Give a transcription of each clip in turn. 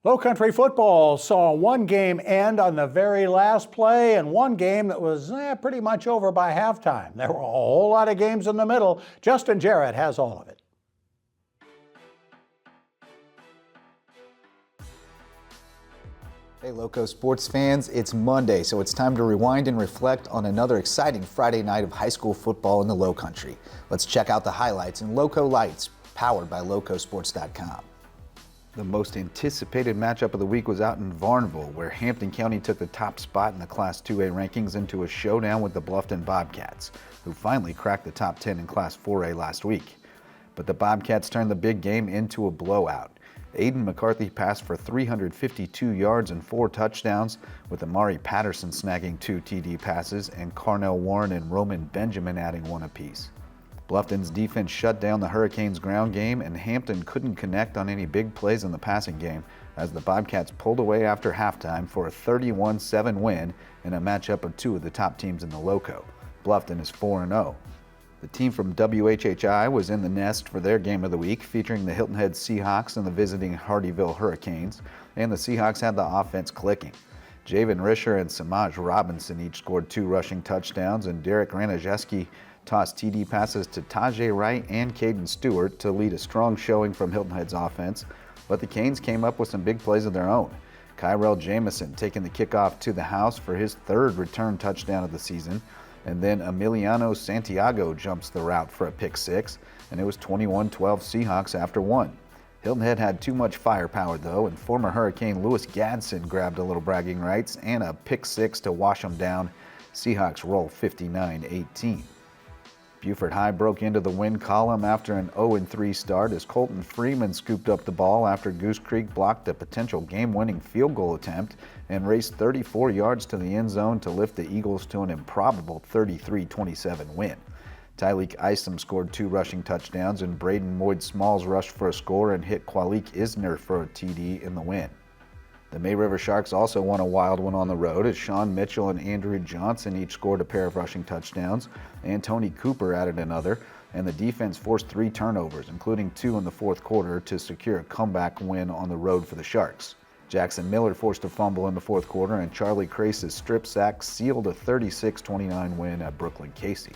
Lowcountry football saw one game end on the very last play and one game that was pretty much over by halftime. There were a whole lot of games in the middle. Justin Jarrett has all of it. Hey Loco sports fans, it's Monday, so it's time to rewind and reflect on another exciting Friday night of high school football in the Lowcountry. Let's check out the highlights in Loco Lights, powered by LowcoSports.com. The most anticipated matchup of the week was out in Varnville, where Hampton County took the top spot in the Class 2A rankings into a showdown with the Bluffton Bobcats, who finally cracked the top 10 in Class 4A last week. But the Bobcats turned the big game into a blowout. Aiden McCarthy passed for 352 yards and 4 touchdowns, with Amari Patterson snagging 2 TD passes and Carnell Warren and Roman Benjamin adding 1 apiece. Bluffton's defense shut down the Hurricanes' ground game, and Hampton couldn't connect on any big plays in the passing game as the Bobcats pulled away after halftime for a 31-7 win in a matchup of 2 of the top teams in the Lowco. Bluffton is 4-0. The team from WHHI was in the nest for their game of the week, featuring the Hilton Head Seahawks and the visiting Hardeeville Hurricanes, and the Seahawks had the offense clicking. Javen Risher and Samaj Robinson each scored 2 rushing touchdowns, and Derek Ranajeski tossed TD passes to Tajay Wright and Caden Stewart to lead a strong showing from Hilton Head's offense, but the Canes came up with some big plays of their own. Kyrell Jamison taking the kickoff to the house for his 3rd return touchdown of the season, and then Emiliano Santiago jumps the route for a pick 6, and it was 21-12 Seahawks after 1. Hilton Head had too much firepower though, and former Hurricane Lewis Gadsden grabbed a little bragging rights and a pick 6 to wash them down. Seahawks roll 59-18. Beaufort High broke into the win column after an 0-3 start as Colton Freeman scooped up the ball after Goose Creek blocked a potential game-winning field goal attempt and raced 34 yards to the end zone to lift the Eagles to an improbable 33-27 win. Tyleek Isom scored 2 rushing touchdowns, and Braden Moyd Smalls rushed for a score and hit Kwalik Isner for a TD in the win. The May River Sharks also won a wild one on the road as Sean Mitchell and Andrew Johnson each scored a pair of rushing touchdowns, and Tony Cooper added another, and the defense forced 3 turnovers, including 2 in the 4th quarter, to secure a comeback win on the road for the Sharks. Jackson Miller forced a fumble in the 4th quarter, and Charlie Crace's strip sack sealed a 36-29 win at Brooklyn Casey.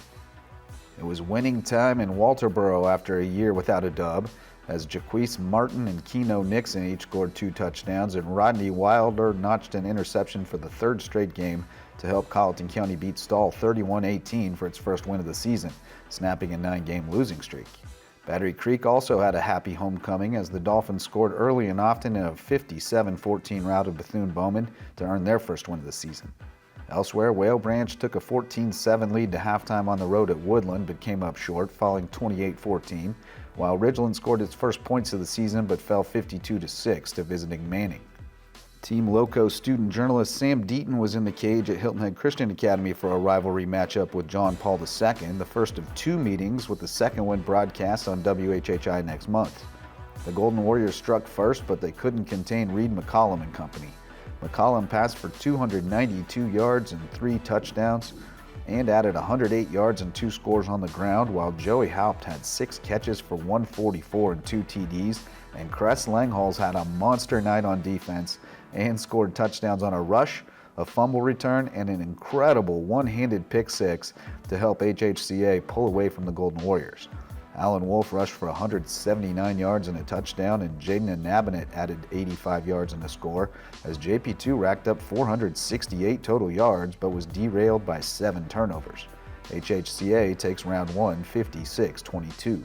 It was winning time in Walterboro after a year without a dub, as Jaquise Martin and Keno Nixon each scored 2 touchdowns, and Rodney Wilder notched an interception for the 3rd straight game to help Colleton County beat Stall 31-18 for its first win of the season, snapping a 9-game losing streak. Battery Creek also had a happy homecoming as the Dolphins scored early and often in a 57-14 rout of Bethune-Bowman to earn their first win of the season. Elsewhere, Whale Branch took a 14-7 lead to halftime on the road at Woodland but came up short, falling 28-14, while Ridgeland scored its first points of the season but fell 52-6 to visiting Manning. Team Loco student journalist Sam Deaton was in the cage at Hilton Head Christian Academy for a rivalry matchup with John Paul II, the first of 2 meetings, with the second one broadcast on WHHI next month. The Golden Warriors struck first, but they couldn't contain Reed McCollum and company. McCollum passed for 292 yards and 3 touchdowns and added 108 yards and 2 scores on the ground, while Joey Haupt had 6 catches for 144 and 2 TDs, and Cress Langhals had a monster night on defense and scored touchdowns on a rush, a fumble return, and an incredible one-handed pick 6 to help HHCA pull away from the Golden Warriors. Alan Wolf rushed for 179 yards and a touchdown, and Jaden Nabinet added 85 yards and a score, as JP2 racked up 468 total yards but was derailed by 7 turnovers. HHCA takes round 1 56-22.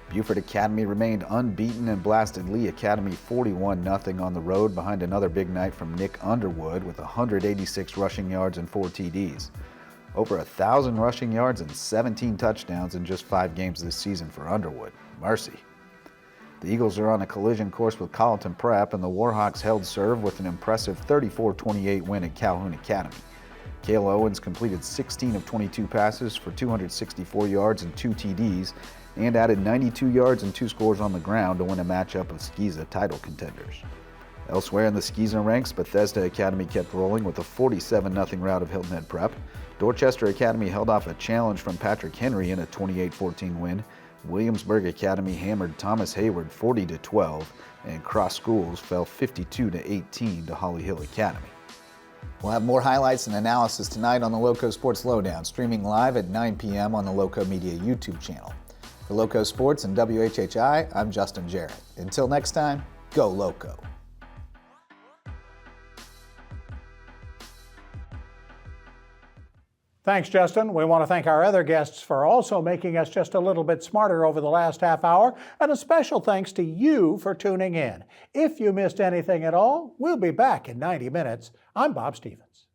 Beaufort Academy remained unbeaten and blasted Lee Academy 41-0 on the road behind another big night from Nick Underwood with 186 rushing yards and 4 TDs. Over 1,000 rushing yards and 17 touchdowns in just 5 games this season for Underwood. Mercy. The Eagles are on a collision course with Colleton Prep, and the Warhawks held serve with an impressive 34-28 win at Calhoun Academy. Cale Owens completed 16 of 22 passes for 264 yards and 2 TDs, and added 92 yards and 2 scores on the ground to win a matchup of Skeeza title contenders. Elsewhere in the Skeeza ranks, Bethesda Academy kept rolling with a 47-0 rout of Hilton Head Prep. Dorchester Academy held off a challenge from Patrick Henry in a 28-14 win, Williamsburg Academy hammered Thomas Hayward 40-12, and Cross Schools fell 52-18 to Holly Hill Academy. We'll have more highlights and analysis tonight on the Loco Sports Lowdown, streaming live at 9 p.m. on the Loco Media YouTube channel. For Loco Sports and WHHI, I'm Justin Jarrett. Until next time, go Loco. Thanks, Justin. We want to thank our other guests for also making us just a little bit smarter over the last half hour, and a special thanks to you for tuning in. If you missed anything at all, we'll be back in 90 minutes. I'm Bob Stevens.